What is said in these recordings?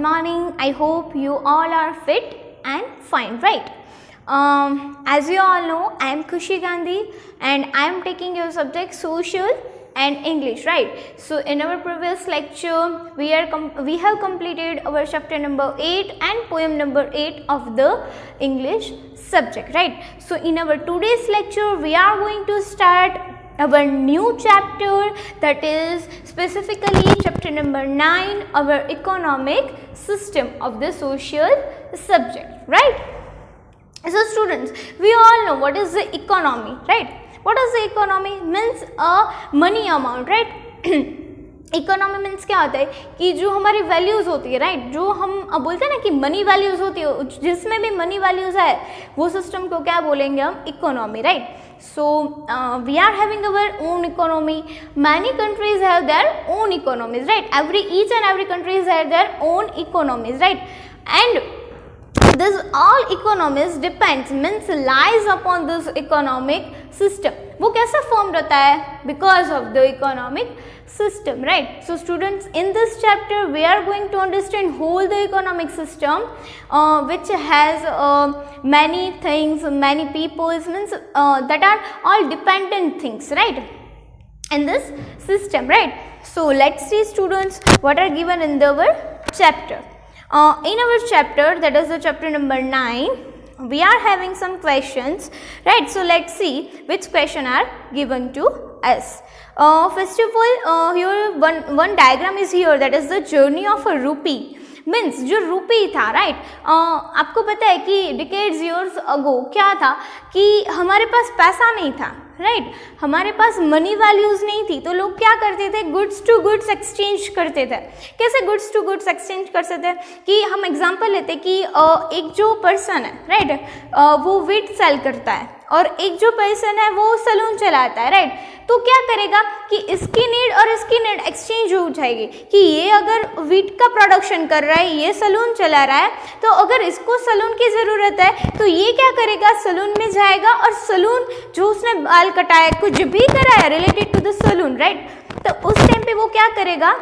good morning. I hope you all are fit and fine, right? As you all know, I am Khushi Gandhi and I am taking your subject social and English, right? So in our previous lecture, we have completed our chapter number 8 and poem number 8 of the English subject, right? So in our today's lecture, we are going to start our new chapter, that is specifically chapter number 9, our economic system of the social subject, right? So students, we all know what is the economy, right? What is the economy? Means a money amount, right? Economy means क्या होता है कि जो हमारी values होती है, right, जो हम बोलते हैं ना कि मनी वैल्यूज़ होती है, जिसमें भी मनी वैल्यूज़ है वो सिस्टम को क्या बोलेंगे हम? Economy, right? So we are having our own economy. Many countries have their own economies, right? Each and every countries have their own economies, right? And this all economies depends, means lies upon this economic system. वो कैसे form रहता है? Because of the economic system, right? So students, in this chapter we are going to understand whole the economic system, which has many things, many peoples, means that are all dependent things, right, in this system, right? So let's see students what are given in our chapter. In our chapter, that is the chapter number 9, we are having some questions, right? So let's see which question are given to us. First of all, here one diagram is here, that is the journey of a rupee. Means जो रुपी था, right, आपको पता है कि decades years ago क्या था कि हमारे पास पैसा नहीं था, राइट, हमारे पास मनी वैल्यूज़ नहीं थी, तो लोग क्या करते थे? गुड्स टू गुड्स एक्सचेंज करते थे. कैसे गुड्स टू गुड्स एक्सचेंज करते थे? कि हम एग्जांपल लेते कि एक जो पर्सन है, राइट, वो वीट सेल करता है और एक जो पर्सन है वो सलून चलाता है, राइट, तो क्या करेगा कि इसकी नीड और इसकी नीड एक्सचेंज हो जाएगी कि ये अगर वीट का प्रोडक्शन कर रहा है, ये सलून चला रहा है, तो अगर इसको सलून की ज़रूरत है तो ये क्या करेगा? सलून में जाएगा और सलून जो उसने बाल कटाया, कुछ भी कराया related to the salon, right, तो उस टाइम पे वो क्या करेगा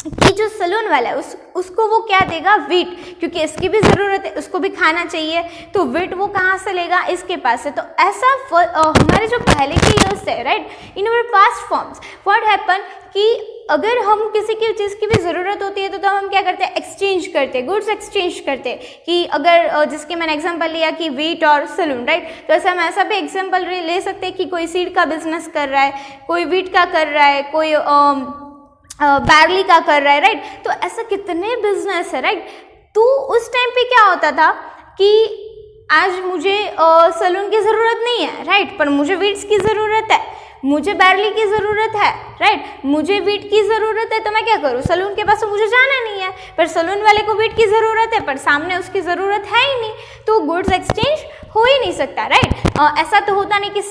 कि जो सलून वाला है उसको वो क्या देगा? वीट, क्योंकि इसकी भी ज़रूरत है, उसको भी खाना चाहिए, तो वीट वो कहाँ से लेगा? इसके पास से. तो ऐसा हमारे जो पहले के ईयर्स है, right, in our past forms what happen कि अगर हम किसी की चीज़ की भी ज़रूरत होती है तो हम क्या करते हैं? एक्सचेंज करते हैं, गुड्स एक्सचेंज करते हैं. कि अगर जिसके मैंने एग्जांपल लिया कि वीट और सलून, राइट, तो ऐसा हम ऐसा भी एग्जांपल ले सकते हैं कि कोई सीड का बिजनेस कर रहा है, कोई वीट का कर रहा है, कोई बैरली का कर रहा है, राइट. तो ऐसा कितने बिजनेस है, राइट. तो उस टाइम पे क्या होता था कि आज मुझे सलून की ज़रूरत नहीं है, राइट, पर मुझे वीट्स की ज़रूरत है, मुझे बैरली की ज़रूरत है, राइट, मुझे वीट की ज़रूरत है, तो मैं क्या करूँ? सलून के पास तो मुझे जाना नहीं है, पर सलून वाले को वीट की ज़रूरत है, पर सामने उसकी ज़रूरत है ही नहीं, तो गुड्स एक्सचेंज हो ही नहीं सकता, राइट. ऐसा तो होता नहीं कि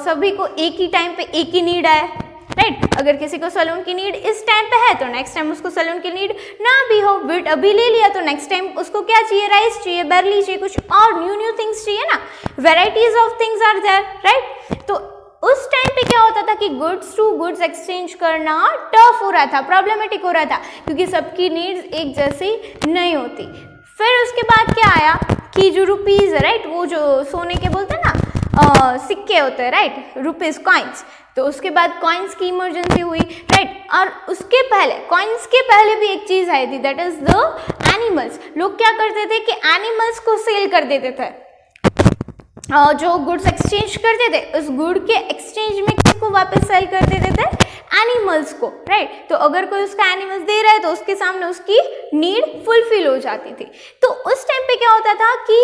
सभी को एक ही टाइम पे एक ही नीड है, राइट. अगर किसी को सलून की नीड इस टाइम पे है तो नेक्स्ट टाइम उसको सलून की नीड ना भी हो. वीट अभी ले लिया तो नेक्स्ट टाइम उसको क्या चाहिए? राइस चाहिए, बैरली चाहिए, कुछ और न्यू थिंग्स चाहिए ना. Varieties of things are there, right. तो उस टाइम पे क्या होता था कि गुड्स टू गुड्स एक्सचेंज करना टफ हो रहा था, प्रॉब्लमेटिक हो रहा था, क्योंकि सबकी नीड्स एक जैसी नहीं होती. फिर उसके बाद क्या आया कि जो रुपीज़ है, राइट, वो जो सोने के बोलते हैं ना सिक्के होते हैं, राइट, रुपीज़, कॉइन्स. तो उसके बाद कॉइन्स की इमरजेंसी हुई, राइट. और उसके पहले, कॉइन्स के पहले भी एक चीज़ आई थी, दैट इज़ द एनिमल्स. लोग क्या करते थे कि एनिमल्स को सेल कर देते थे. जो गुड्स एक्सचेंज करते थे उस गुड के एक्सचेंज में किसको वापस सेल कर देते थे? एनिमल्स को, राइट. तो अगर कोई उसका एनिमल्स दे रहा है तो उसके सामने उसकी नीड फुलफिल हो जाती थी. तो उस टाइम पे क्या होता था कि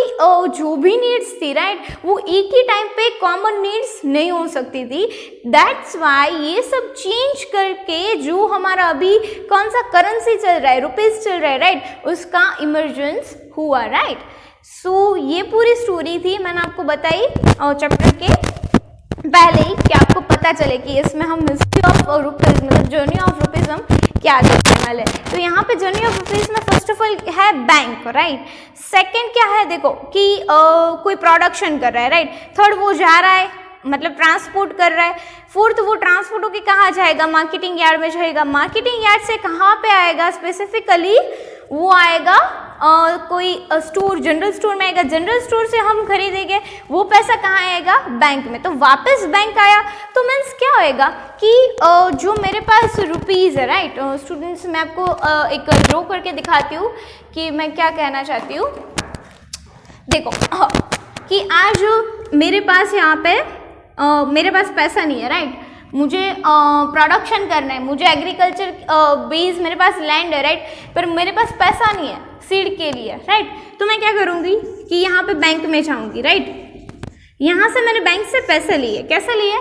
जो भी नीड्स थी, राइट, वो एक ही टाइम पे कॉमन नीड्स नहीं हो सकती थी. दैट्स वाई ये सब चेंज करके जो हमारा अभी कौन सा करेंसी चल रहा है, रुपीज़ चल रहा है, राइट, उसका इमरजेंस हुआ, राइट. सो ये पूरी स्टोरी थी, मैंने आपको बताई चैप्टर के पहले ही, कि आपको पता चले कि इसमें हम हिस्ट्री ऑफ रुपीज़, मतलब जर्नी ऑफ रुपीज़ हम क्या देखने वाले. तो यहाँ पे जर्नी ऑफ रुपीज़ में फर्स्ट ऑफ ऑल है बैंक, राइट. सेकंड क्या है? देखो कि कोई प्रोडक्शन कर रहा है, राइट. थर्ड वो जा रहा है, मतलब ट्रांसपोर्ट कर रहा है. फोर्थ वो ट्रांसपोर्ट होकर कहाँ जाएगा? मार्केटिंग यार्ड में जाएगा. मार्केटिंग यार्ड से कहाँ पे आएगा? स्पेसिफिकली वो आएगा कोई स्टोर, जनरल स्टोर में आएगा, जनरल स्टोर से हम खरीदेंगे, वो पैसा कहाँ आएगा? बैंक में। तो वापस बैंक आया तो मीन्स क्या होएगा कि जो मेरे पास रुपीज़ है, राइट स्टूडेंट्स, मैं आपको एक ड्रॉ करके दिखाती हूँ कि मैं क्या कहना चाहती हूँ। देखो कि आज मेरे पास यहाँ पे मेरे पास पैसा नहीं है, राइट, मुझे प्रोडक्शन करना है, मुझे एग्रीकल्चर बेस, मेरे पास लैंड है, राइट, पर मेरे पास पैसा नहीं है सीड के लिए, राइट। तो मैं क्या करूँगी कि यहाँ पे बैंक में जाऊँगी, राइट, यहाँ से मैंने बैंक से पैसे लिए, कैसे लिए?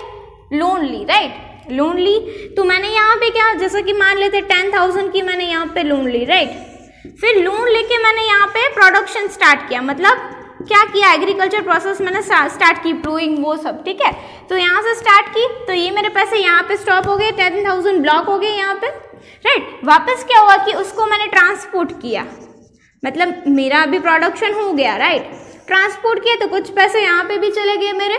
लोन ली, राइट, लोन ली। तो मैंने यहाँ पे क्या, जैसे कि मान लेते 10,000 की मैंने यहाँ पे लोन ली, राइट, फिर लोन लेके मैंने यहाँ पे प्रोडक्शन स्टार्ट किया, मतलब क्या किया? एग्रीकल्चर प्रोसेस मैंने स्टार्ट की, प्रूइंग वो सब, ठीक है। तो यहाँ से स्टार्ट की, तो ये मेरे पैसे यहाँ पे स्टॉप हो गए, 10,000 ब्लॉक हो गए यहाँ पे, राइट। वापस क्या हुआ कि उसको मैंने ट्रांसपोर्ट किया, मतलब मेरा अभी प्रोडक्शन हो गया, राइट, ट्रांसपोर्ट किया तो कुछ पैसे यहाँ पे भी चले गए मेरे,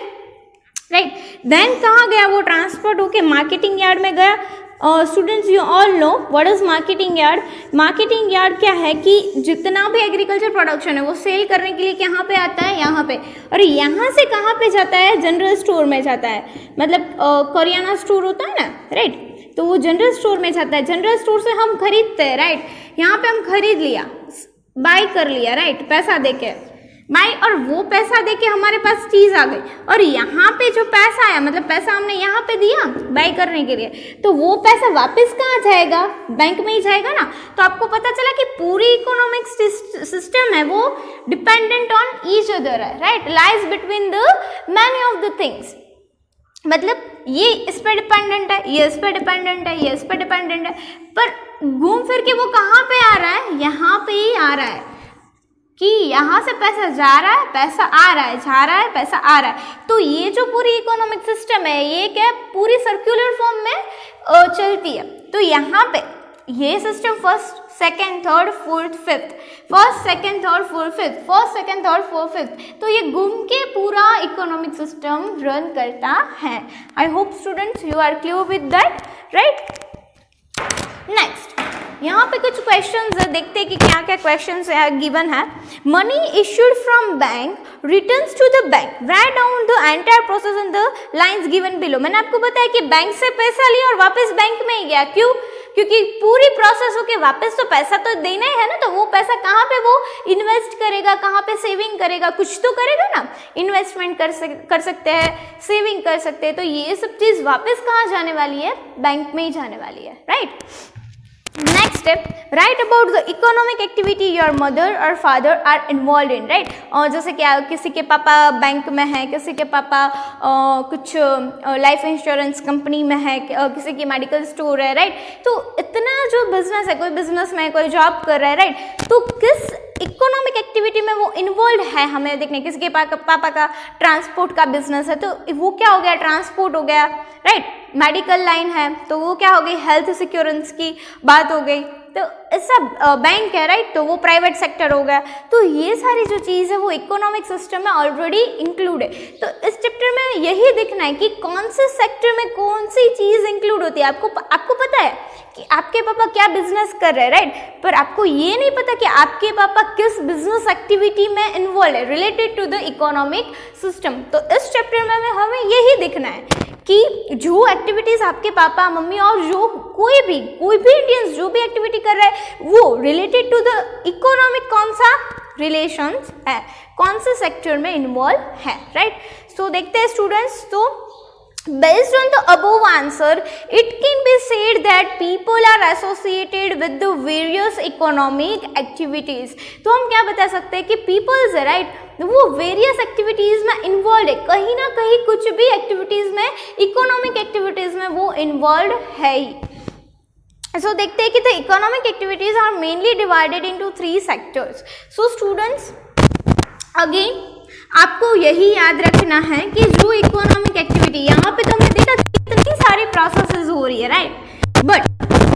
राइट। देन कहाँ गया वो? ट्रांसपोर्ट होके मार्केटिंग यार्ड में गया। Students, you all know what is marketing yard. Marketing yard क्या है कि जितना भी एग्रीकल्चर प्रोडक्शन है वो सेल करने के लिए कहाँ पे आता है? यहाँ पे। और यहाँ से कहाँ पे जाता है? जनरल स्टोर में जाता है, मतलब करियाना स्टोर होता है ना, राइट, तो वो जनरल स्टोर में जाता है। जनरल स्टोर से हम खरीदते हैं, राइट, यहाँ पे हम खरीद लिया, बाय कर लिया, राइट, पैसा देके बाय, और वो पैसा देके हमारे पास चीज़ आ गई, और यहाँ पे जो पैसा आया, मतलब पैसा हमने यहाँ पे दिया बाय करने के लिए, तो वो पैसा वापस कहाँ जाएगा? बैंक में ही जाएगा ना। तो आपको पता चला कि पूरी इकोनॉमिक सिस्टम है वो डिपेंडेंट ऑन ईच अदर है, right, lies between the many of the things, मतलब ये इस पर डिपेंडेंट है, ये इस पर डिपेंडेंट है, ये इस पर डिपेंडेंट है, पर घूम फिर के वो कहाँ पे आ रहा है? यहाँ पे ही आ रहा है कि यहाँ से पैसा जा रहा है, पैसा आ रहा है, जा रहा है, पैसा आ रहा है। तो ये जो पूरी इकोनॉमिक सिस्टम है ये क्या पूरी सर्कुलर फॉर्म में चलती है। तो यहाँ पे ये system first, second, third, fourth, fifth, first, second, third, fourth, fifth, first, second, third, fourth, fifth, तो ये घूम के पूरा इकोनॉमिक सिस्टम रन करता है। I hope students you are clear with that, right. Next यहाँ पे कुछ क्वेश्चंस है, देखते हैं कि क्या क्या क्वेश्चंस है गिवन है। Money issued from bank returns to the bank, write down the entire process in the lines given below. मैंने आपको बताया कि बैंक से पैसा लिया और वापस बैंक में ही गया, क्यों? क्योंकि पूरी प्रोसेस होके वापस तो पैसा तो देना ही है ना, तो वो पैसा कहाँ पे वो इन्वेस्ट करेगा, कहाँ पे सेविंग करेगा, कुछ तो करेगा ना, इन्वेस्टमेंट कर सकते हैं, सेविंग कर सकते हैं, तो ये सब चीज़ वापस कहाँ जाने वाली है? बैंक में ही जाने वाली है, right. Next step, right about the economic activity your mother और father are involve in, right. और जैसे क्या किसी के पापा बैंक में है, किसी के पापा कुछ लाइफ इंश्योरेंस कंपनी में है, किसी की मेडिकल स्टोर है, राइट। तो इतना जो बिजनेस है, कोई बिजनेस में कोई जॉब कर रहा है, राइट, तो किस इकोनॉमिक एक्टिविटी में वो इन्वॉल्व है हमें देखने। किसी के पापा का ट्रांसपोर्ट का बिजनेस है, तो वो क्या हो गया? ट्रांसपोर्ट हो गया, राइट। मेडिकल लाइन है तो वो क्या हो गई? हेल्थ सिक्योरेंस की बात हो गई। तो ऐसा बैंक है, राइट, तो वो प्राइवेट सेक्टर हो गया। तो ये सारी जो चीज़ है वो इकोनॉमिक सिस्टम में ऑलरेडी इंक्लूड है। तो इस चैप्टर में यही देखना है कि कौन से सेक्टर में कौन सी चीज़ इंक्लूड होती है। आपको पता है कि आपके पापा क्या बिजनेस कर रहे हैं, राइट, पर आपको ये नहीं पता कि आपके पापा किस बिजनेस एक्टिविटी में इन्वॉल्व है related to the economic system. तो इस चैप्टर में हमें यही देखना है कि जो एक्टिविटीज़ आपके पापा मम्मी और जो कोई भी इंडियंस जो भी एक्टिविटी कर रहा है वो रिलेटेड टू द इकोनॉमिक कौन सा रिलेशंस है, कौन से सेक्टर में इन्वॉल्व है, राइट। सो देखते हैं स्टूडेंट्स, तो based on the above answer it can be said that people are associated with the various economic activities। तो हम क्या बता सकते हैं कि peoples है, राइट, वो वेरियस एक्टिविटीज़ में इन्वॉल्व है, कहीं ना कहीं कुछ भी एक्टिविटीज़ में, इकोनॉमिक एक्टिविटीज़ में वो इन्वॉल्व है ही। सो देखते हैं कि the economic activities are mainly divided into 3 sectors. So students again आपको यही याद रखना है कि जो इकोनॉमिक एक्टिविटी, यहाँ पे तो हमने देखा कितनी सारी प्रोसेसेस हो रही है, right, but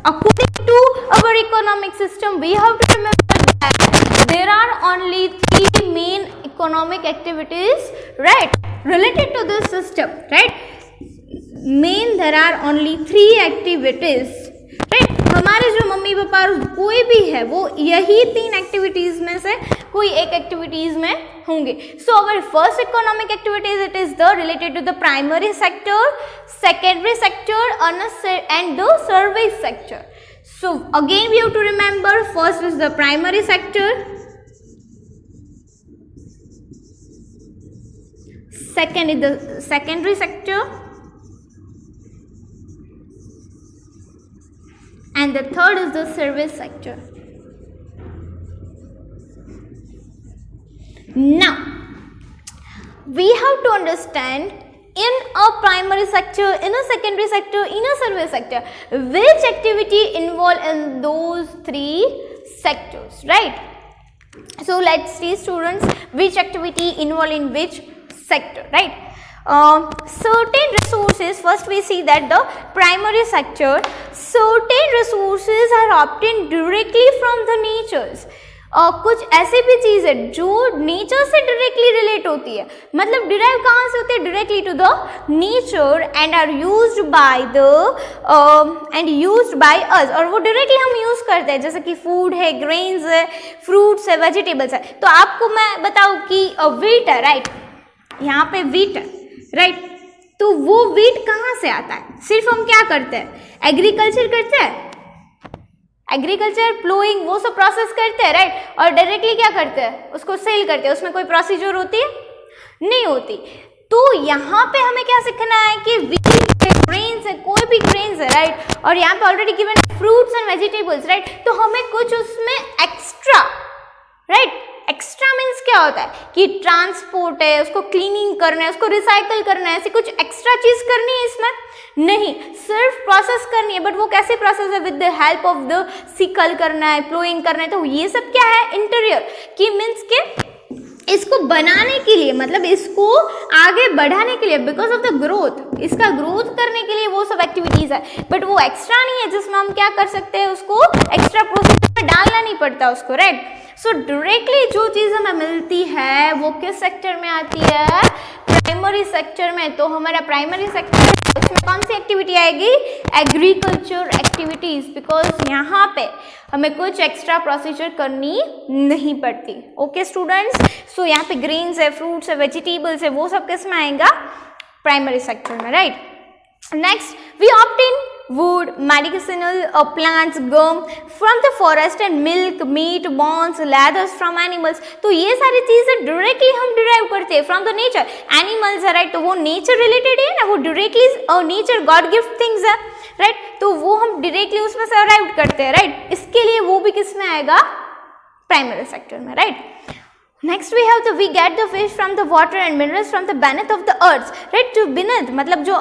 according to our economic system we have to remember that there are only 3 main economic activities, right, related to this system, right. There are only 3 activities, right. हमारे जो मम्मी पापा कोई भी है वो यही 3 activities में से कोई एक एक्टिविटीज में होंगे. So our first economic activities it is the related to the primary sector, secondary sector and the service sector. So again we have to remember, first is the primary sector, second is the secondary sector, and the third is the service sector. Now we have to understand in a primary sector, in a secondary sector, in a service sector, which activity involved in those 3 sectors, right? So let's see students, which activity involved in which sector, right? Certain resources, first we see that the primary sector, certain resources are obtained directly from the natures. कुछ ऐसी भी चीज़ है जो nature से directly relate होती है, मतलब derive कहाँ से होती है, directly to the nature and are used by us, और वो डायरेक्टली हम यूज करते हैं, जैसे कि फूड है, ग्रेन्स है, फ्रूट्स है, वेजिटेबल्स है. तो आपको मैं बताऊँ कि वीट है, राइट, यहाँ पे वीट है, राइट, तो वो वीट कहाँ से आता है, सिर्फ हम क्या करते हैं, एग्रीकल्चर करते हैं, एग्रीकल्चर प्लोइंग वो सब प्रोसेस करते हैं, राइट, और डायरेक्टली क्या करते हैं, उसको सेल करते हैं, उसमें कोई प्रोसीजर होती है, नहीं होती. तो यहाँ पे हमें क्या सीखना है कि व्हीट है, ग्रेन्स है, कोई भी ग्रेन्स है, राइट, और यहाँ पे already given fruits and vegetables, right, तो हमें कुछ उसमें एक्स्ट्रा, राइट, एक्स्ट्रा मीन्स क्या होता है कि ट्रांसपोर्ट है, उसको क्लीनिंग करना है, उसको रिसाइकल करना है, ऐसी कुछ एक्स्ट्रा चीज करनी है इसमें नहीं, सिर्फ प्रोसेस करनी है. बट वो कैसे प्रोसेस है, with the help of the sickle करना है, प्लोइंग करना है. तो ये सब क्या है, इंटीरियर की मीन्स के इसको बनाने के लिए, मतलब इसको आगे बढ़ाने के लिए, बिकॉज ऑफ द ग्रोथ, इसका ग्रोथ करने के लिए वो सब एक्टिविटीज है. बट वो एक्स्ट्रा नहीं है जिसमें हम क्या कर सकते हैं, उसको एक्स्ट्रा प्रोसेस में डालना नहीं पड़ता उसको, राइट. सो डायरेक्टली जो चीज़ हमें मिलती है वो किस सेक्टर में आती है, प्राइमरी सेक्टर में. तो हमारा प्राइमरी सेक्टर उसमें कौन सी एक्टिविटी आएगी, एग्रीकल्चर एक्टिविटीज, बिकॉज यहाँ पे हमें कुछ एक्स्ट्रा प्रोसीजर करनी नहीं पड़ती. ओके स्टूडेंट्स, सो यहाँ पे ग्रेन्स है, फ्रूट्स है, वेजिटेबल्स है, वो सब किस में आएगा, प्राइमरी सेक्टर में, right. Next we obtain wood, medicinal plants, gum from the forest and milk, meat, bones, leathers from animals. तो ये सारी चीजें डायरेक्टली हम डिराइव करते हैं फ्रॉम द नेचर. एनिमल्स है, राइट, तो वो नेचर रिलेटेड है ना, वो directly nature God gift things है, राइट, तो वो हम डायरेक्टली उसमें से अराइव करते हैं, राइट. इसके लिए वो भी किस में आएगा, प्राइमरी सेक्टर में, right. Next we have we get the fish from the water and minerals from the beneath of the earth, right. जो beneath मतलब जो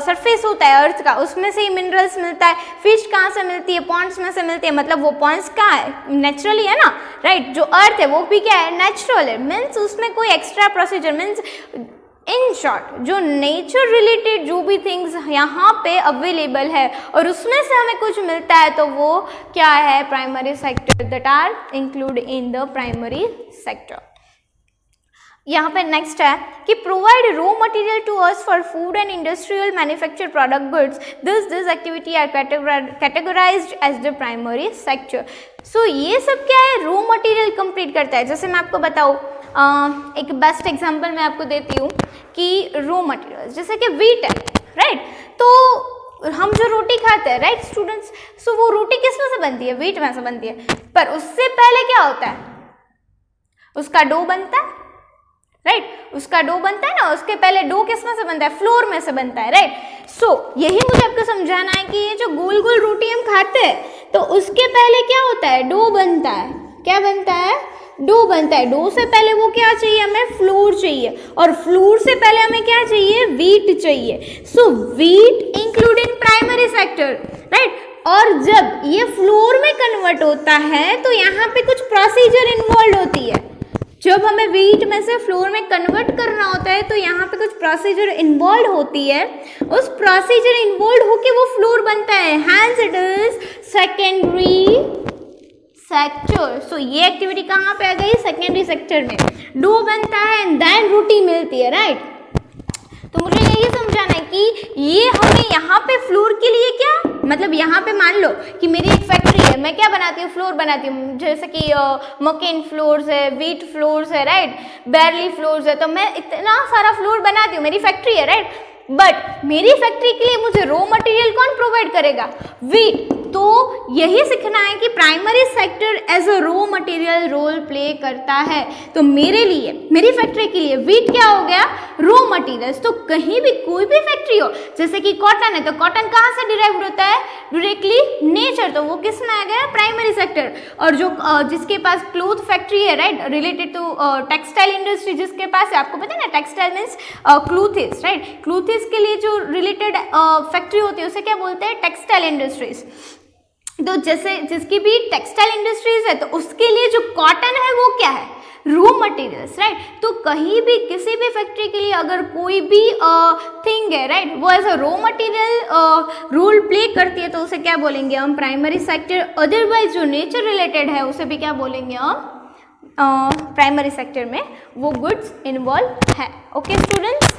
सरफेस होता है अर्थ का, उसमें से ही मिनरल्स मिलता है. फिश कहाँ से मिलती है, पॉन्ड्स में से मिलती है, मतलब वो पॉन्ड्स कहाँ है, नेचुरली है ना, राइट. जो अर्थ है वो भी क्या है, नेचुरल है, मीन्स उसमें कोई extra procedure, means in short जो नेचर रिलेटेड जो भी थिंग्स यहाँ पे अवेलेबल है और उसमें से हमें कुछ मिलता है, तो वो क्या है, primary sector, that are include in the primary sector. यहाँ पे नेक्स्ट है कि provide raw material to us for food and industrial manufacture product goods, this activity are categorized as the primary sector. So ये सब क्या है, raw material complete करता है. जैसे मैं आपको बताऊँ, एक बेस्ट एग्जांपल मैं आपको देती हूँ कि रॉ मटेरियल्स जैसे कि वीट है, राइट, तो हम जो रोटी खाते हैं, राइट स्टूडेंट्स, सो वो रोटी किस में से बनती है, वीट में से बनती है. पर उससे पहले क्या होता है, उसका डो बनता है, राइट, उसका डो बनता है ना, उसके पहले डो किस में से बनता है, फ्लोर में से बनता है, राइट. सो यही मुझे आपको समझाना है कि ये जो गोल गोल रोटी हम खाते हैं, तो उसके पहले क्या होता है, डो बनता है. क्या बनता है, डो बनता है. डो से पहले वो क्या चाहिए, हमें फ्लोर चाहिए, और फ्लोर से पहले हमें क्या चाहिए, वीट चाहिए. So wheat include in primary sector, right. और जब ये फ्लोर में कन्वर्ट होता है तो यहाँ पे कुछ प्रोसीजर इन्वॉल्व होती है. जब हमें वीट में से फ्लोर में कन्वर्ट करना होता है तो यहाँ पे कुछ प्रोसीजर इन्वॉल्व होती है. उस प्रोसीजर इन्वॉल्व होके वो फ्लोर बनता है, hence it is secondary sector. So ये एक्टिविटी कहाँ पे आ गई, सेकेंडरी सेक्टर में. डो बनता है एंड देन रोटी मिलती है, राइट. तो मुझे यही समझाना है कि ये हमें यहाँ पे फ्लोर के लिए क्या, मतलब यहाँ पे मान लो कि मेरी एक फैक्ट्री है, मैं क्या बनाती हूँ, फ्लोर बनाती हूँ, जैसे कि मकेन फ्लोर्स है, व्हीट फ्लोर्स है, राइट, बैरली फ्लोर्स है, तो मैं इतना सारा फ्लोर बनाती हूँ, मेरी फैक्ट्री है, राइट। बट मेरी फैक्ट्री के लिए मुझे रॉ मटेरियल कौन प्रोवाइड करेगा, व्हीट। तो यही सीखना है कि primary sector as a raw material role play करता है। तो मेरे लिए, मेरी फैक्ट्री के लिए व्हीट क्या हो गया, रॉ मटेरियल्स। तो कहीं भी कोई भी फैक्ट्री हो, जैसे कि कॉटन है, तो कॉटन कहाँ से डिराइव्ड होता है, डायरेक्टली नेचर, तो वो किस में आ गया, प्राइमरी सेक्टर। और जो जिसके पास क्लोथ फैक्ट्री है, right, related to textile industry जिसके पास है, आपको पता है ना, textile means clothes, right, clothes के लिए जो रिलेटेड फैक्ट्री होती है उसे क्या बोलते हैं, टेक्सटाइल इंडस्ट्रीज। तो जैसे जिसकी भी टेक्सटाइल इंडस्ट्रीज है, तो उसके लिए जो कॉटन है वो क्या है, रॉ मटेरियल्स, राइट। तो कहीं भी किसी भी फैक्ट्री के लिए अगर कोई भी थिंग है, राइट, वो as a raw material role play करती है, तो उसे क्या बोलेंगे हम, प्राइमरी सेक्टर। अदरवाइज जो नेचर रिलेटेड है उसे भी क्या बोलेंगे हम, प्राइमरी सेक्टर में वो गुड्स इन्वॉल्व है। ओके स्टूडेंट्स,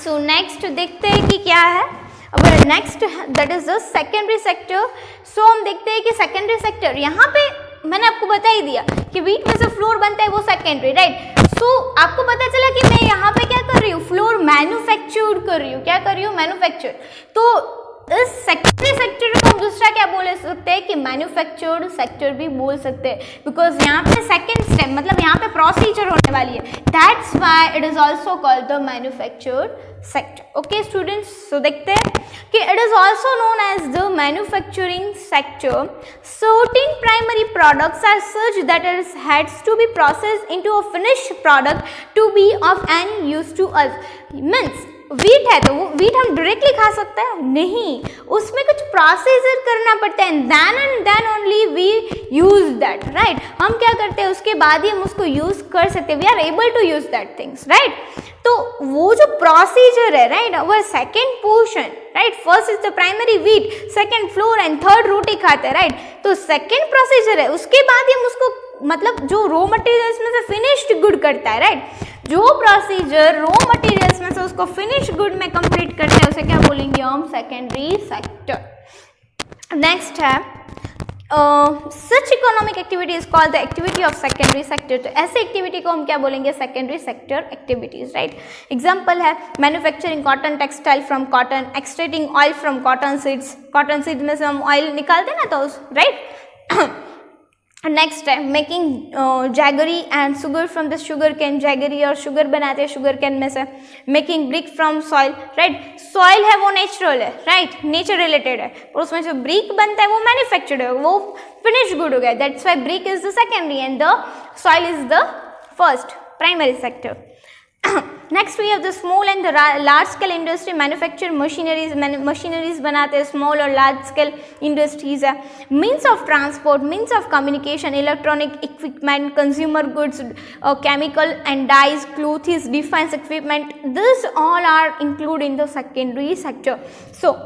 सो नेक्स्ट देखते हैं कि क्या है। अब next that is the secondary sector. So हम देखते हैं कि सेकेंडरी सेक्टर, यहाँ पे मैंने आपको बता ही दिया कि व्हीट में से फ्लोर बनता है वो सेकेंडरी, राइट। सो आपको पता चला कि मैं यहाँ पे क्या कर रही हूँ, फ्लोर मैन्युफैक्चर कर रही हूँ, क्या कर रही हूँ, मैन्युफैक्चर। तो इस सेकेंडरी सेक्टर को हम दूसरा क्या बोल सकते हैं कि मैन्युफैक्चर्ड सेक्टर भी बोल सकते हैं, बिकॉज यहाँ पे सेकेंड स्टेप मतलब यहाँ पे प्रोसीजर होने वाली है, that's why it is also called the manufactured sector. Okay students, so देखते हैं कि it is also known as the manufacturing sector. Certain primary products are such that it has to be processed into a finished product to be of any use to us. Means wheat है तो वो wheat हम directly खा सकते हैं, नहीं, उसमें कुछ प्रोसीजर करना पड़ता है, then only we use that, right. हम क्या करते हैं, उसके बाद ही हम उसको यूज कर सकते हैं, we are able to use that things, right. तो वो जो प्रोसीजर है, राइट, वो second portion, right, first is the primary wheat, second flour and third रोटी खाते हैं, राइट। तो सेकेंड प्रोसीजर है, उसके बाद ही हम उसको मतलब जो रॉ मटेरियल्स में से फिनिश्ड गुड करता है, राइट, जो प्रोसीजर रॉ मटेरियल्स में से उसको फिनिश्ड गुड में कंप्लीट करते हैं उसे क्या बोलेंगे हम, सेकेंडरी सेक्टर। नेक्स्ट है such economic activity is called the activity of secondary sector. तो ऐसे एक्टिविटी को हम क्या बोलेंगे, secondary sector activities, right. Example है manufacturing cotton textile from cotton, extracting oil from cotton seeds, cotton seeds में से हम ऑयल निकालते हैं ना, तो राइट। नेक्स्ट है making jaggery and sugar from the sugar cane, jaggery और शुगर बनाते हैं शुगर कैन में से। Making brick from soil, right, soil है वो नेचुरल है, राइट, नेचर रिलेटेड है, और उसमें जो ब्रिक बनता है वो मैन्युफैक्चर्ड है, वो फिनिश गुड हो गया, that's why brick is the secondary and the soil is the first, primary sector. Next we have the small and large scale industry, manufacture machineries बनाते हैं, स्मॉल और लार्ज स्केल इंडस्ट्रीज है। Means of transport, means of communication, electronic equipment, consumer goods, chemical and dyes, clothes, defence equipment, this all are include in the secondary sector. So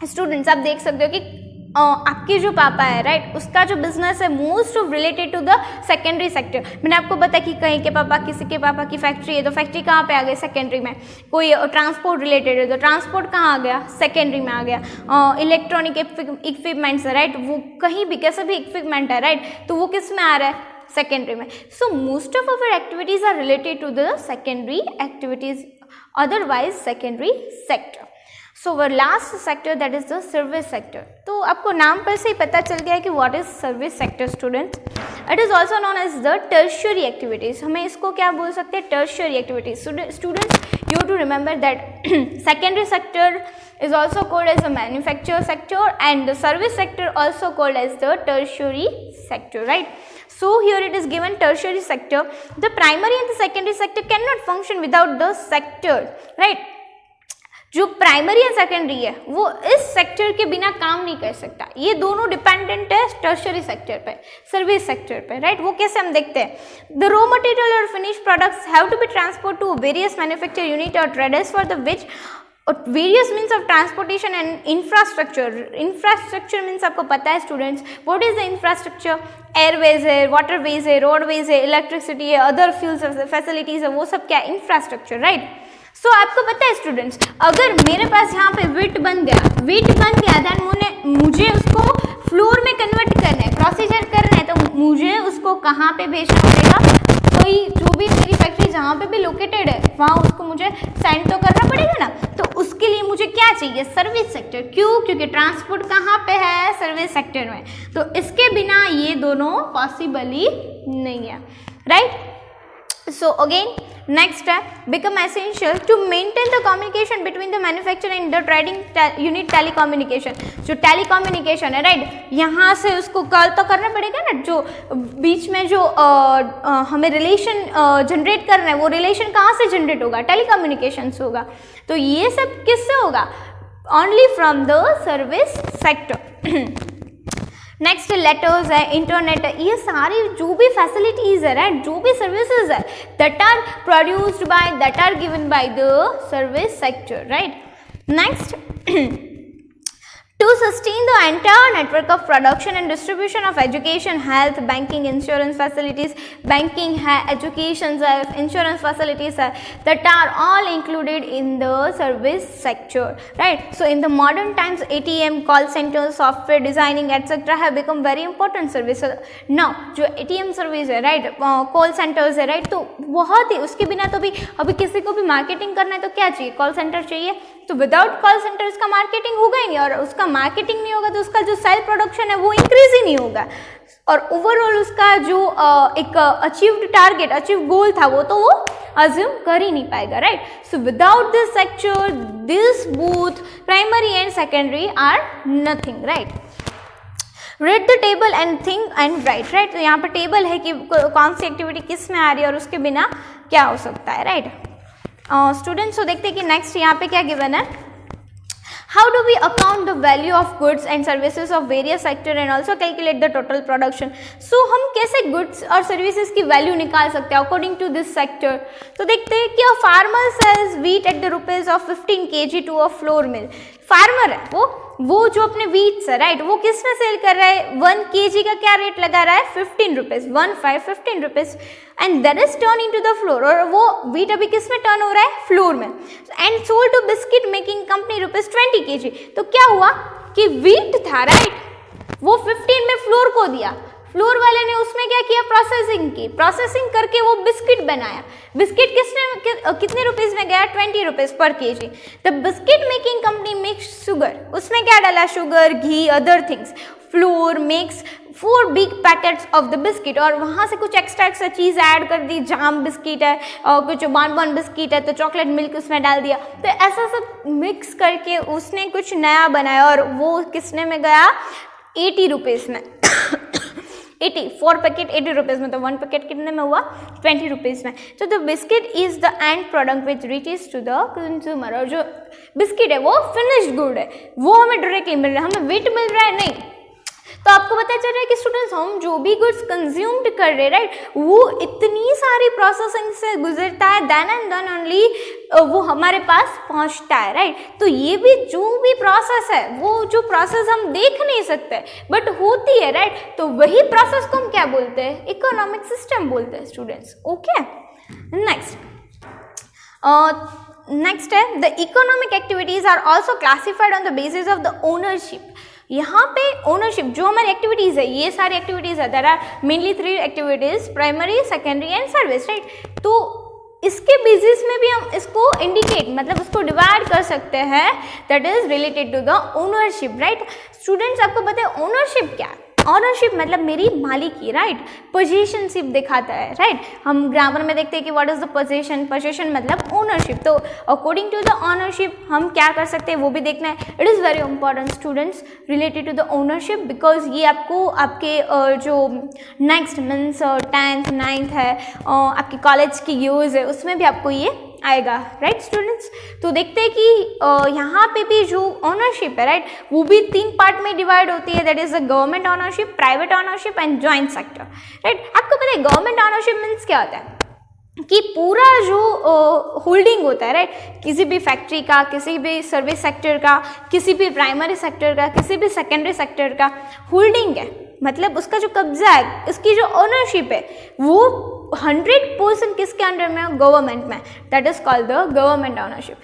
students आप देख सकते हो कि आपके जो पापा है, राइट, उसका जो बिजनेस है most of related to the secondary sector. मैंने आपको बताया कि कहीं के पापा, किसी के पापा की फैक्ट्री है, तो फैक्ट्री कहाँ पे आ गई, सेकेंडरी में। कोई ट्रांसपोर्ट रिलेटेड है तो ट्रांसपोर्ट कहाँ आ गया, सेकेंडरी में आ गया। इलेक्ट्रॉनिक इक्विपमेंट्स है, राइट, वो कहीं भी कैसे भी इक्विपमेंट है, राइट, तो वो किस में आ रहा है, सेकेंडरी में। So most of our activities are related to the secondary activities, otherwise secondary sector. So our last sector that is the service sector. तो आपको नाम पर से ही पता चल गया कि what is service sector students. It is also known as the tertiary activities. हमें इसको क्या बोल सकते हैं, tertiary activities. Students you to remember that secondary sector is also called as the manufacture sector and the service sector also called as the tertiary sector, right? So here it is given tertiary sector. The primary and the secondary sector cannot function without the sector, right? जो primary and secondary है वो इस sector के बिना काम नहीं कर सकता, ये दोनों डिपेंडेंट है टर्शियरी सेक्टर पे, सर्विस सेक्टर पे, राइट। वो कैसे हम देखते हैं, द रॉ मटेरियल और finish products have to be transport to various manufacture unit और traders for the which various means of transportation and infrastructure. Infrastructure means आपको पता है students, what is the infrastructure, airways है, waterways है, roadways है, electricity है, other fuels facilities है, वो सब क्या इंफ्रास्ट्रक्चर, राइट। सो आपको पता है स्टूडेंट्स, अगर मेरे पास यहाँ पे विट बन गया देन मुझे उसको फ्लोर में कन्वर्ट करना है, प्रोसीजर करना है, तो मुझे उसको कहाँ पे भेजना पड़ेगा, कोई जो भी मेरी फैक्ट्री जहाँ पे भी लोकेटेड है वहाँ उसको मुझे सेंड तो करना पड़ेगा ना। तो उसके लिए मुझे क्या चाहिए, सर्विस सेक्टर। क्यों? क्योंकि ट्रांसपोर्ट कहाँ पे है, सर्विस सेक्टर में। तो इसके बिना ये दोनों पॉसिबल ही नहीं है, right. So again next become essential to maintain the communication between the manufacturer and the trading unit telecommunication। जो telecommunication है राइट, यहाँ से उसको कॉल तो करना पड़ेगा ना, जो बीच में जो हमें रिलेशन जनरेट करना है वो रिलेशन कहाँ से जनरेट होगा, टेलीकम्युनिकेशन से होगा। तो ये सब किससे होगा, only from the service sector. Next letters है, इंटरनेट है, ये सारी जो भी फैसिलिटीज है राइट, जो भी सर्विसेज है that are produced by, that are given by the service sector, right. Next, to sustain the entire network of production and distribution of education, health, banking, insurance facilities, banking है, education है, insurance facilities है, that are all included in the service sector, right? So in the modern times, ATM, call centers, software designing, etc. have become very important services. Now जो ATM service है right, call centres है right, तो बहुत ही, उसके बिना तो भी अभी किसी को भी मार्केटिंग करना है तो क्या चाहिए, कॉल सेंटर चाहिए। तो विदाउट कॉल सेंटर उसका मार्केटिंग होगा ही नहीं, और उसका मार्केटिंग नहीं होगा तो उसका जो सेल प्रोडक्शन है वो इंक्रीज ही नहीं होगा, और ओवरऑल उसका जो एक अचीव्ड टारगेट, अचीव गोल था वो तो वो अज्यूम कर ही नहीं पाएगा, right. So without this sector, this both primary and secondary are nothing, right. Read the table and think and write, right. तो यहाँ पर टेबल है कि कौन सी एक्टिविटी किस में आ रही है और उसके बिना क्या हो सकता है, राइट। स्टूडेंट्स, तो देखते हैं कि नेक्स्ट यहाँ पे क्या गिवन है, how do we account the value of goods and services of various sector and also calculate the total production. So हम कैसे गुड्स और सर्विसेज की वैल्यू निकाल सकते हैं अकॉर्डिंग टू दिस सेक्टर। तो देखते हैं कि a farmer sells wheat at the rupees of 15 kg to a flour mill. Farmer है वो जो अपने वीट्स है राइट, वो किस में सेल कर रहा है, 1 kg का क्या रेट लगा रहा है, 15 rupees, 15 rupees, and that is turn into the floor. और वो वीट अभी किस में टर्न हो रहा है, फ्लोर में, and sold to biscuit making company rupees 20 kg। तो क्या हुआ कि वीट था राइट, वो 15 में फ्लोर को दिया, फ्लोर वाले ने उसमें क्या किया, प्रोसेसिंग की, प्रोसेसिंग करके वो बिस्किट बनाया। बिस्किट कितने रुपीस में गया, 20 rupees per kg। The biscuit making company makes sugar, उसमें क्या डाला, sugar, ghee, other things, floor, makes 4 big packets of the biscuit, और वहाँ से कुछ एक्स्ट्रा चीज़ ऐड कर दी, जाम बिस्किट है और कुछ बॉन बिस्किट है तो चॉकलेट मिल्क उसमें डाल दिया। तो ऐसा सब मिक्स करके उसने कुछ नया बनाया, और वो किसने में गया, 80 रुपीज़ में। 4 पैकेट 80 रुपीज़ में, तो 1 पैकेट कितने में हुआ, 20 रुपीज़ में। तो the biscuit is the end product which reaches to the consumer. और जो बिस्किट है वो फिनिश्ड गुड है, वो हमें डायरेक्टली मिल रहा है, हमें वेट मिल रहा है नहीं। तो आपको पता चल रहा है कि स्टूडेंट्स हम जो भी गुड्स कंज्यूम्ड कर रहे हैं राइट, वो इतनी सारी प्रोसेसिंग से गुजरता है, देन एंड देन ओनली वो हमारे पास पहुंचता है राइट। तो ये भी जो भी प्रोसेस है, वो जो प्रोसेस हम देख नहीं सकते बट होती है राइट, तो वही प्रोसेस को हम क्या बोलते हैं, इकोनॉमिक सिस्टम बोलते हैं स्टूडेंट्स। ओके, नेक्स्ट है the economic activities are also classified on the basis of the ownership. यहाँ पे ओनरशिप जो हमारी एक्टिविटीज़ है, ये सारी एक्टिविटीज़ है, there are mainly 3 activities, primary, secondary and service right. तो इसके बेसिस में भी हम इसको इंडिकेट, मतलब उसको डिवाइड कर सकते हैं, that is related to the ownership right. Students, आपको पता है ओनरशिप क्या है, ऑनरशिप मतलब मेरी मालिकी राइट, पोजीशनशिप दिखाता है राइट। हम ग्रामर में देखते हैं कि what is the position, position मतलब ओनरशिप। तो अकॉर्डिंग टू द ऑनरशिप हम क्या कर सकते हैं वो भी देखना है। It is very important students related to the ownership, because ये आपको आपके जो नेक्स्ट मीन्स 10th 9th है, आपकी कॉलेज की यूज़ है, उसमें भी आपको ये आएगा राइट स्टूडेंट्स। तो देखते हैं कि यहाँ पे भी जो ऑनरशिप है राइट, वो भी 3 पार्ट में डिवाइड होती है, that is the government ownership, private ownership and joint sector right. आपको पता है गवर्नमेंट ऑनरशिप मीन्स क्या होता है कि पूरा जो होल्डिंग होता है राइट, किसी भी फैक्ट्री का, किसी भी सर्विस सेक्टर का, किसी भी प्राइमरी सेक्टर का, किसी भी सेकेंडरी सेक्टर का होल्डिंग है मतलब उसका जो कब्जा है, उसकी जो ओनरशिप है वो 100% किसके अंडर में है? गवर्नमेंट में। That is called the government ownership.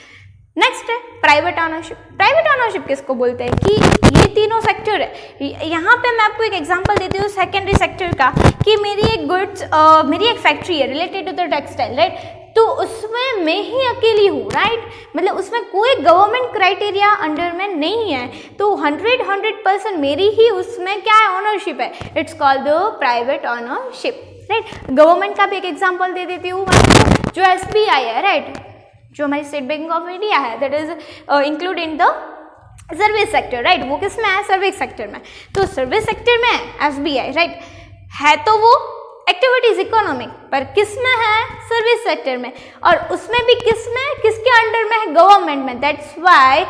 Next है प्राइवेट ओनरशिप। प्राइवेट ओनरशिप किसको बोलते हैं कि ये तीनों सेक्टर है। यहाँ पे मैं आपको एक एग्जांपल देती हूँ सेकेंडरी सेक्टर का, कि मेरी एक फैक्ट्री है related to the textile, right, तो उसमें मैं ही अकेली हूँ, राइट, मतलब उसमें कोई गवर्नमेंट क्राइटेरिया अंडर में नहीं है, तो 100% मेरी ही उसमें क्या है? ओनरशिप है। It's called the private ownership, right. Government का भी एक एग्जांपल दे देती हूँ, जो SBI है, राइट, जो हमारी स्टेट बैंक ऑफ इंडिया है, that is include in the service sector, right. वो किस में है? सर्विस सेक्टर में। तो सर्विस सेक्टर में SBI, राइट, है तो वो एक्टिविटीज इकोनॉमिक, पर किस में है? सर्विस सेक्टर में। और उसमें भी किस में? किसके अंडर में है? गवर्नमेंट में। That's why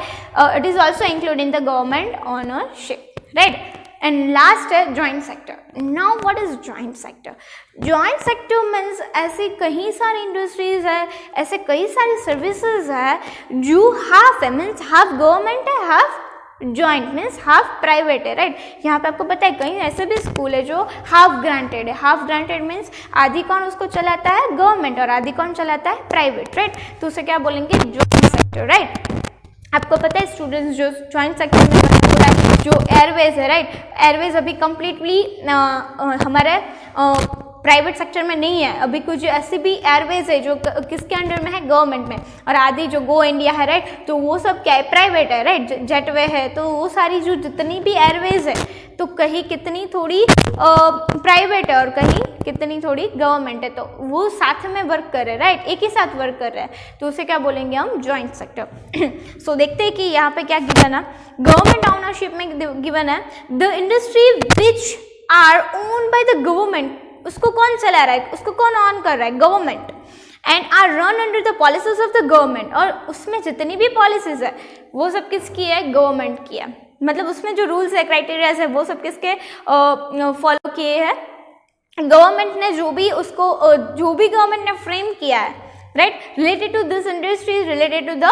it is also include in the government ownership, right. And last है joint sector. Now what is joint sector? Joint sector means ऐसी कई सारी इंडस्ट्रीज है, ऐसे कई सारी सर्विसेज है जो हाफ है, मीन्स हाफ गवर्नमेंट है, half joint means half private है, राइट। यहाँ पे आपको पता है कहीं ऐसे भी स्कूल है जो हाफ ग्रांटेड है। हाफ ग्रांटेड मीन्स आधी कौन उसको चलाता है? गवर्नमेंट, और आधी कौन चलाता है? Private, right. तो उसे क्या बोलेंगे? Joint sector, right. आपको पता है स्टूडेंट्स जो जॉइंट सेक्टर में हो रहा है, जो एयरवेज है, राइट, एयरवेज अभी कम्प्लीटली हमारे प्राइवेट सेक्टर में नहीं है। अभी कुछ ऐसी भी एयरवेज है जो किसके अंडर में है? गवर्नमेंट में, और आधी जो गो इंडिया है, राइट, तो वो सब क्या है? प्राइवेट है, राइट। जेटवे है, तो वो सारी जो जितनी भी एयरवेज है, तो कहीं कितनी थोड़ी प्राइवेट है और कहीं कितनी थोड़ी गवर्नमेंट है, तो वो साथ में वर्क कर रहे हैं, राइट, एक ही साथ वर्क कर रहे हैं, तो उसे क्या बोलेंगे हम? Joint sector. सो देखते हैं कि यहाँ पे क्या गिवन है। गवर्नमेंट ओनरशिप में गिवन है the industry which are owned by the government, उसको कौन चला रहा है? उसको कौन ऑन कर रहा है? Government. And are run under the policies of the government, और उसमें जितनी भी पॉलिसीज है वो सब किसकी है? गवर्नमेंट की है। मतलब उसमें जो रूल्स है, क्राइटेरियाज है, वो सब किसके फॉलो किए हैं? गवर्नमेंट ने जो भी गवर्नमेंट ने फ्रेम किया है, right, related to this industries, related to the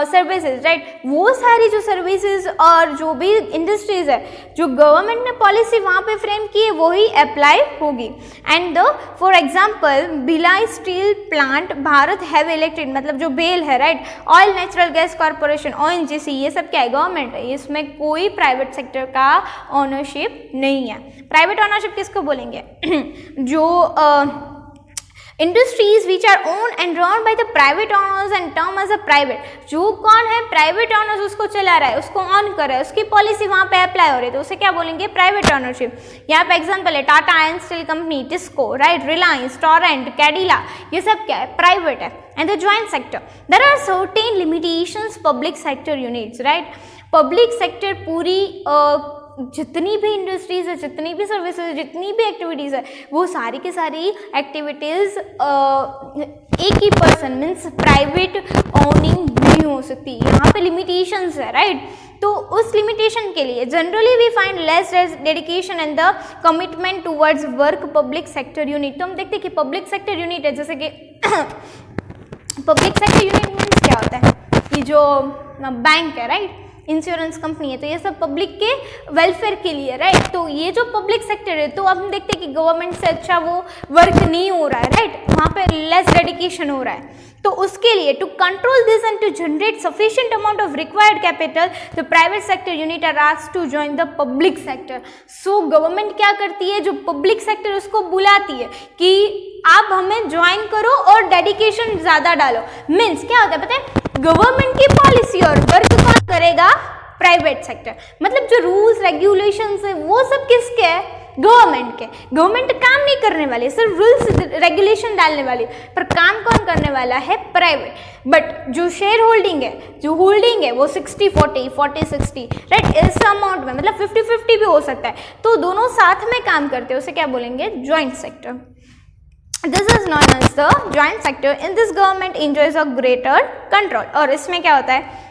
services, right, वो सारी जो सर्विसेज और जो भी इंडस्ट्रीज है, जो गवर्नमेंट ने पॉलिसी वहाँ पे फ्रेम की है, वही अप्लाई होगी। And for example Bhilai steel plant, Bharat heavy electric, मतलब जो बेल है, right, oil natural gas corporation, ONGC, ये सब क्या है? गवर्नमेंट है। इसमें कोई प्राइवेट सेक्टर का ओनरशिप नहीं है। प्राइवेट ओनरशिप किसको बोलेंगे? जो industries which are own and run by the private owners and term as a private, जो कौन है? प्राइवेट ओनर्स उसको चला रहा है, उसको ऑन कर रहा है, उसकी पॉलिसी वहाँ पे अप्लाई हो रही है, तो उसे क्या बोलेंगे? Private ownership. यहाँ पे एग्जांपल है Tata iron steel company, TISCO, right, Reliance, Torrent, Cadila, ये सब क्या है? प्राइवेट है। And the joint sector, there are certain limitations public sector units, right. Public sector पूरी जितनी भी इंडस्ट्रीज है, जितनी भी सर्विसेज, जितनी भी एक्टिविटीज़ है, वो सारी की सारी एक्टिविटीज़ एक ही पर्सन मीन्स प्राइवेट ओनिंग नहीं हो सकती। यहाँ पे लिमिटेशंस है, राइट। तो उस लिमिटेशन के लिए generally we find less dedication and the commitment towards work public sector unit. तो हम देखते हैं कि पब्लिक सेक्टर यूनिट है, जैसे कि पब्लिक सेक्टर यूनिट मीन्स क्या होता है? कि जो बैंक है, राइट, इंश्योरेंस कंपनी है, तो ये सब पब्लिक के वेलफेयर के लिए, राइट। तो ये जो पब्लिक सेक्टर है, तो अब हम देखते हैं कि गवर्नमेंट से अच्छा वो वर्क नहीं हो रहा है, राइट, वहाँ पे लेस डेडिकेशन हो रहा है। तो उसके लिए to control this and to generate sufficient amount of required capital, the private sector unit are asked to join the public sector. So government क्या करती है? जो पब्लिक सेक्टर उसको बुलाती है कि आप हमें ज्वाइन करो और डेडिकेशन ज़्यादा डालो। मीन्स क्या होता है पता है? गवर्नमेंट की पॉलिसी और वर्क कौन करेगा? Private sector. मतलब जो रूल्स रेगुलेशंस है वो सब किसके है? गवर्नमेंट के। गवर्नमेंट काम नहीं करने वाली, सिर्फ रूल्स रेगुलेशन डालने वाली, पर काम कौन करने वाला है? प्राइवेट। बट जो शेयर होल्डिंग है, जो होल्डिंग है वो 60-40, 40-60, राइट, इस अमाउंट में, मतलब 50-50 भी हो सकता है, तो दोनों साथ में काम करते हैं, उसे क्या बोलेंगे? Joint sector. This is known as the joint sector. In this government enjoys a greater control. और इसमें क्या होता है?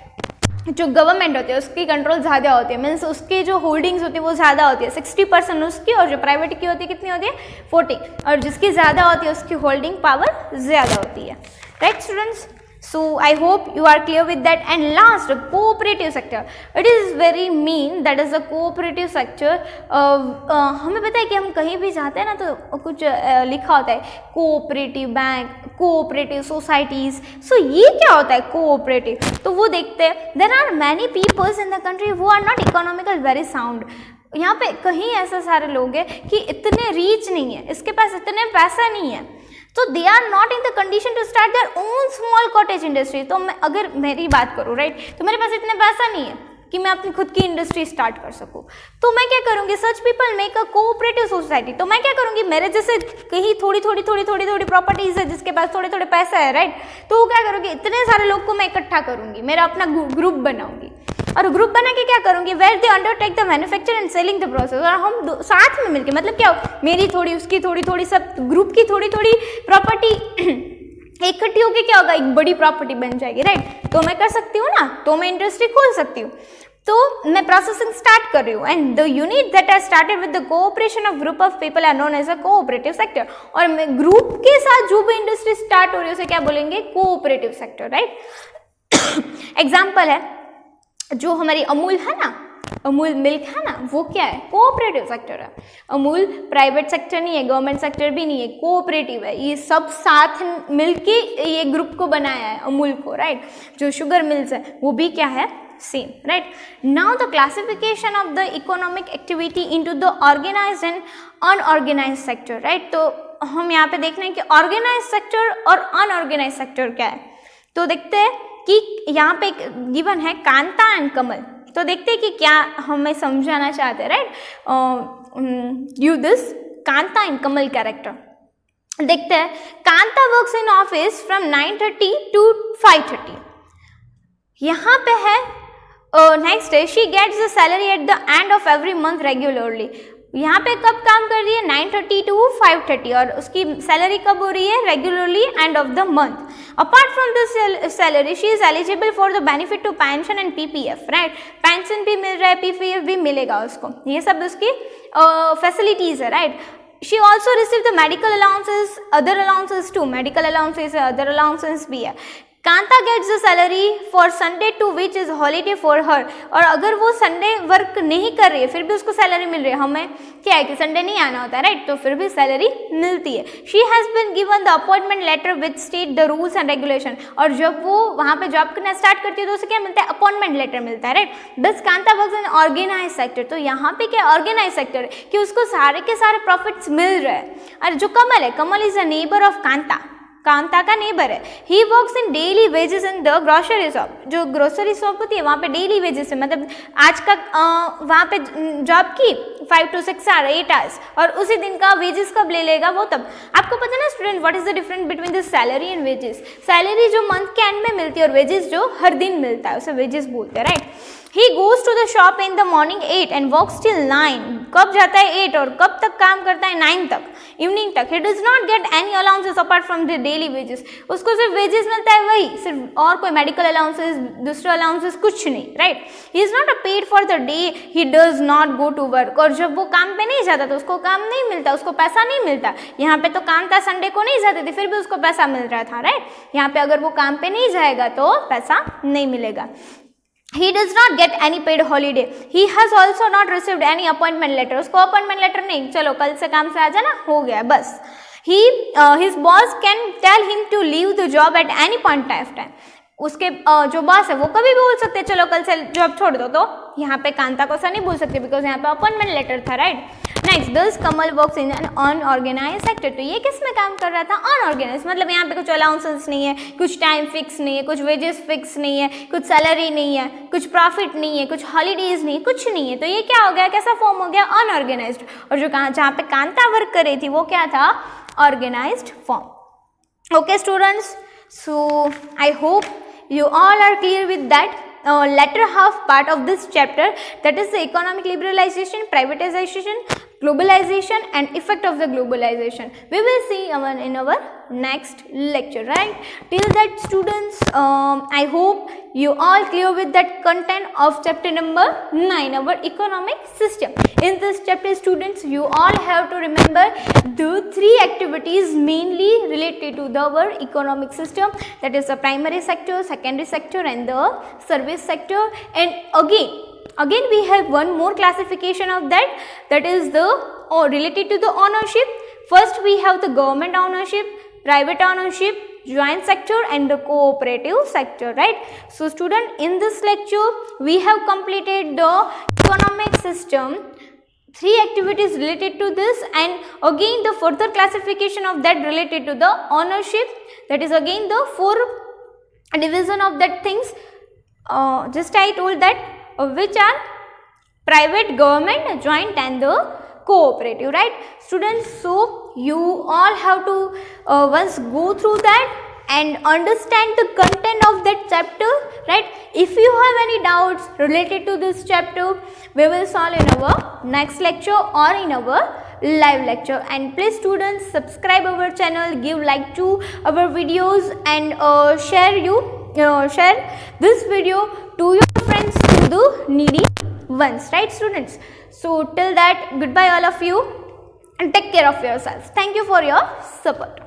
जो गवर्नमेंट होती है उसकी कंट्रोल ज़्यादा होती है, मीन्स उसकी जो होल्डिंग्स होती है वो ज़्यादा होती है, 60% उसकी, और जो प्राइवेट की होती है कितनी होती है? 40, और जिसकी ज़्यादा होती है उसकी होल्डिंग पावर ज़्यादा होती है, right students. So I hope you are clear with that. And last, cooperative sector. It is very mean, that is the cooperative sector. हमें पता है कि हम कहीं भी जाते हैं ना तो कुछ लिखा होता है cooperative bank, cooperative societies. So ये क्या होता है कोऑपरेटिव? तो वो देखते हैं. There are many peoples in the country who are not economical very sound. यहाँ पे कहीं ऐसा सारे लोग हैं कि इतने रीच नहीं है, इसके पास इतने पैसा नहीं है, तो they are not in the condition to start their own small cottage industry. तो मैं अगर मेरी बात करूँ राइट, तो मेरे पास इतने पैसा नहीं है कि मैं अपनी खुद की इंडस्ट्री स्टार्ट कर सकूं. तो मैं क्या करूंगी? Such people make a cooperative society. तो मैं क्या करूंगी? मेरे जैसे कहीं थोड़ी थोड़ी प्रॉपर्टीज है जिसके पास थोड़े थोड़े पैसा है राइट, तो वो क्या करूंगी? इतने सारे लोग को मैं इकट्ठा करूंगी, मेरा अपना ग्रुप बनाऊंगी, और ग्रुप बना के क्या करूंगी? Where they undertake the manufacture and selling the process. और हम साथ में मिलके, मतलब क्या हो, मेरी थोड़ी उसकी थोड़ी सब ग्रुप की थोड़ी प्रॉपर्टी इकट्ठी होकर क्या होगा? एक बड़ी प्रॉपर्टी बन जाएगी राइट. तो मैं कर सकती हूँ ना, तो मैं इंडस्ट्री खोल सकती हूँ. तो मैं प्रोसेसिंग स्टार्ट कर रही हूँ. And the unit that are started with the cooperation of group of people are known as a cooperative sector. और मैं ग्रुप के साथ जो भी इंडस्ट्री स्टार्ट हो रही है उसे क्या बोलेंगे? Cooperative sector right. एग्जाम्पल है जो हमारी अमूल है ना, अमूल मिल्क है ना, वो क्या है? कोऑपरेटिव सेक्टर है. अमूल प्राइवेट सेक्टर नहीं है, गवर्नमेंट सेक्टर भी नहीं है, कोऑपरेटिव है. ये सब साथ मिलके ये ग्रुप को बनाया है अमूल को राइट. जो शुगर मिल्स है वो भी क्या है? Same right. Now the classification of the economic activity into the organised and unorganised sector right. तो हम यहाँ पे देख रहे हैं कि ऑर्गेनाइज्ड सेक्टर और अनऑर्गेनाइज्ड सेक्टर क्या है. तो देखते हैं कि यहाँ पे एक गिवन है कांता एंड कमल. तो देखते हैं कि क्या हमें समझाना चाहते हैं right. Give this Kanta and Kamal character. देखते हैं. Kanta works in office from 9:30 to 5:30. यहाँ पे है नेक्स्ट है she gets the salary at the end of every month regularly. यहाँ पे कब काम कर रही है? 9:30 to 5:30. और उसकी सैलरी कब हो रही है? Regularly end of the month. Apart from this salary she is eligible for the benefit to pension and PPF right. Pension भी मिल रहा है, पीपीएफ भी मिलेगा उसको. ये सब उसकी फैसिलिटीज है right. She also received the medical allowances, other allowances too. Medical allowances, other allowances भी है. Kanta gets the salary for Sunday too which is holiday for her. और अगर वो संडे वर्क नहीं कर रही है फिर भी उसको सैलरी मिल रही है. हमें क्या है कि संडे नहीं आना होता है राइट, तो फिर भी सैलरी मिलती है. She has been given the appointment letter with state the rules and regulation. और जब वो वहाँ पे जॉब करना स्टार्ट करती है तो उसे क्या मिलता है? अपॉइंटमेंट लेटर मिलता है राइट. बस Kanta works in organise sector. तो यहाँ पे क्या ऑर्गेनाइज सेक्टर है कि उसको सारे के सारे प्रॉफिट्स मिल रहे हैं. और जो कमल है, Kamal is a neighbour of Kanta, Kanta का नेबर है. He works in daily wages in the grocery shop. जो ग्रोसरी शॉप होती है वहाँ पे डेली वेजेस है, मतलब आज का वहाँ पे जॉब की 5 to 6 hours 8 hours और उसी दिन का वेजेस कब ले लेगा वो तब. आपको पता है ना student what is the difference between the salary and wages. Salary जो मंथ के एंड में मिलती है और वेजेस जो हर दिन मिलता है उसे वेजेस बोलते हैं right. He goes to the shop in the morning 8 and works till 9. कब जाता है 8 और कब तक काम करता है 9 तक, इवनिंग तक. He does not get any allowances apart from the daily wages. उसको सिर्फ वेजेस मिलता है वही, सिर्फ और कोई मेडिकल अलाउंसेस दूसरे अलाउंसेस कुछ नहीं right. He is not paid for the day he does not go to work. और जब वो काम पे नहीं जाता तो उसको काम नहीं मिलता, उसको पैसा नहीं मिलता. यहाँ पे तो काम था, संडे को नहीं जाते थे फिर भी उसको पैसा मिल रहा था राइट. यहाँ पे अगर वो काम पे नहीं जाएगा तो पैसा नहीं मिलेगा. He does not get any paid holiday. He has also not received any appointment letter. उसको अपॉइंटमेंट लेटर नहीं, चलो कल से काम से आ जाना, हो गया बस. His boss can tell him to leave the job at any point of time. उसके जो बॉस है वो कभी भी बोल सकते हैं चलो कल से जॉब छोड़ दो. तो यहाँ पे कांता को ऐसा नहीं बोल सकते बिकॉज यहाँ पे अपॉइंटमेंट लेटर था right. Next, this Kamal works in an unorganise sector. तो ये किस में काम कर रहा था? अनऑर्गेनाइज. मतलब यहाँ पे कुछ अलाउंसेस नहीं है, कुछ टाइम फिक्स नहीं है, कुछ वेजेस फिक्स नहीं है, कुछ सैलरी नहीं है, कुछ प्रॉफिट नहीं है, कुछ हॉलीडेज नहीं, कुछ नहीं है. तो ये क्या हो गया? कैसा फॉर्म हो गया? अनऑर्गेनाइज्ड. और जो जहाँ पे कांता वर्क कर रही थी वो क्या था? Organised form. Okay students, so I hope you all are clear with that latter half part of this chapter, that is the economic liberalization, privatization, globalization and effect of the globalization. We will see in our next lecture, right? Till that students, I hope you all clear with that content of chapter number 9, our economic system. In this chapter students, you all have to remember the 3 activities mainly related to our economic system, that is the primary sector, secondary sector and the service sector. And again we have one more classification of that is the related to the ownership. First we have the government ownership, private ownership, joint sector and the cooperative sector, right? So student, in this lecture we have completed the economic system, 3 activities related to this, and again the further classification of that related to the ownership, that is again the 4 division of that things. Just I told that which are private, government, joint and the cooperative, right students? So you all have to once go through that and understand the content of that chapter, right? If you have any doubts related to this chapter, we will solve in our next lecture or in our live lecture. And please students, subscribe our channel, give like to our videos and share this video to your friends, to the needy ones, right students? So till that, goodbye all of you and take care of yourselves. Thank you for your support.